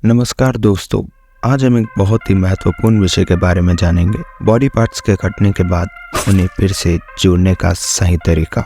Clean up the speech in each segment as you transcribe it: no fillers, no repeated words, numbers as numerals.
नमस्कार दोस्तों, आज हम एक बहुत ही महत्वपूर्ण विषय के बारे में जानेंगे। बॉडी पार्ट्स के कटने के बाद उन्हें फिर से जोड़ने का सही तरीका।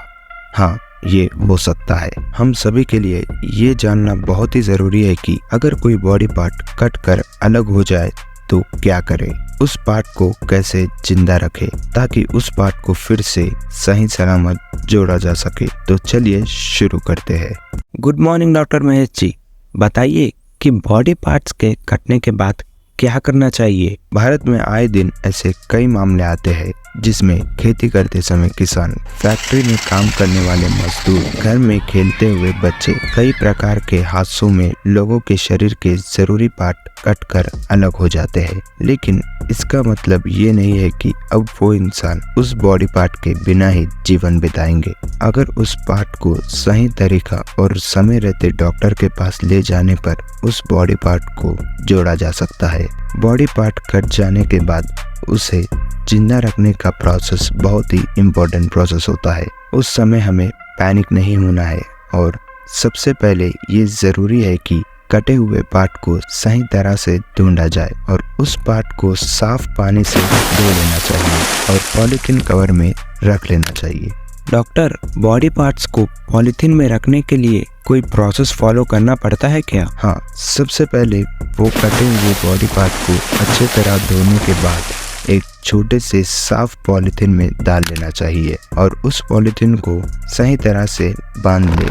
हाँ, ये हो सकता है। हम सभी के लिए ये जानना बहुत ही जरूरी है कि अगर कोई बॉडी पार्ट कट कर अलग हो जाए तो क्या करें, उस पार्ट को कैसे जिंदा रखें ताकि उस पार्ट को फिर से सही सलामत जोड़ा जा सके। तो चलिए शुरू करते हैं। Good morning doctor Mahesh ji, बताइए कि बॉडी पार्ट्स के कटने के बाद क्या करना चाहिए। भारत में आए दिन ऐसे कई मामले आते हैं जिसमें खेती करते समय किसान, फैक्ट्री में काम करने वाले मजदूर, घर में खेलते हुए बच्चे, कई प्रकार के हादसों में लोगों के शरीर के जरूरी पार्ट कट कर अलग हो जाते हैं। लेकिन इसका मतलब ये नहीं है कि अब वो इंसान उस बॉडी पार्ट के बिना ही जीवन बिताएंगे। अगर उस पार्ट को सही तरीका और समय रहते डॉक्टर के पास ले जाने पर उस बॉडी पार्ट को जोड़ा जा सकता है। बॉडी पार्ट कट जाने के बाद उसे जिंदा रखने का प्रोसेस बहुत ही इम्पोर्टेंट प्रोसेस होता है। उस समय हमें पैनिक नहीं होना है और सबसे पहले ये जरूरी है कि कटे हुए पार्ट को सही तरह से ढूंढा जाए और उस पार्ट को साफ पानी से धो लेना चाहिए और पॉलीथीन कवर में रख लेना चाहिए। डॉक्टर, बॉडी पार्ट्स को पॉलीथीन में रखने के लिए कोई प्रोसेस फॉलो करना पड़ता है क्या? हाँ, सबसे पहले वो कटे हुए बॉडी पार्ट को अच्छे तरह धोने के बाद एक छोटे से साफ पॉलीथीन में डाल लेना चाहिए और उस पॉलीथीन को सही तरह से बांध ले।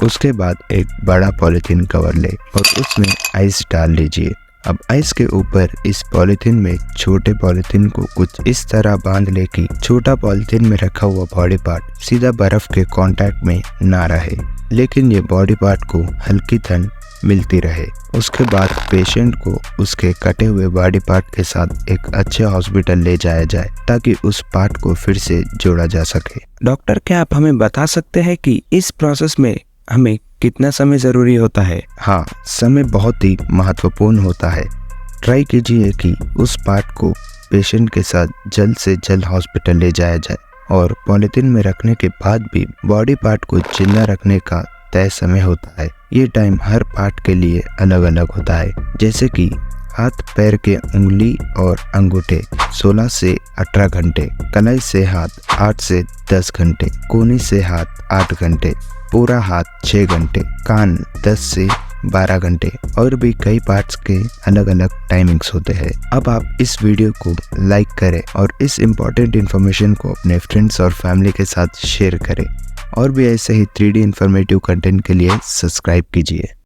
उसके बाद एक बड़ा पॉलीथीन कवर ले और उसमें आइस डाल लीजिए। अब आइस के ऊपर इस पॉलीथीन में छोटे पॉलीथीन को कुछ इस तरह बांध ले कि छोटा पॉलीथीन में रखा हुआ बॉडी पार्ट सीधा बर्फ के कांटेक्ट में ना रहे, लेकिन ये बॉडी पार्ट को हल्की ठंड मिलती रहे। उसके बाद पेशेंट को उसके कटे हुए बॉडी पार्ट के साथ एक अच्छे हॉस्पिटल ले जाया जाए ताकि उस पार्ट को फिर से जोड़ा जा सके। डॉक्टर, क्या आप हमें बता सकते हैं कि इस प्रोसेस में हमें कितना समय जरूरी होता है? हाँ, समय बहुत ही महत्वपूर्ण होता है। ट्राई कीजिए कि उस पार्ट को पेशेंट के साथ जल्द से जल्द हॉस्पिटल ले जाया जाए और पॉलीथीन में रखने के बाद भी बॉडी पार्ट को जिंदा रखने का तय समय होता है। ये टाइम हर पार्ट के लिए अलग अलग होता है, जैसे कि हाथ पैर के उंगली और अंगूठे 16 से 18 घंटे, कलाई से हाथ 8 से 10 घंटे, कोहनी से हाथ 8 घंटे, पूरा हाथ 6 घंटे, कान 10 से 12 घंटे और भी कई पार्ट्स के अलग अलग टाइमिंग्स होते हैं। अब आप इस वीडियो को लाइक करें और इस इम्पोर्टेंट इन्फॉर्मेशन को अपने फ्रेंड्स और फैमिली के साथ शेयर करें और भी ऐसे ही 3D इन्फॉर्मेटिव कंटेंट के लिए सब्सक्राइब कीजिए।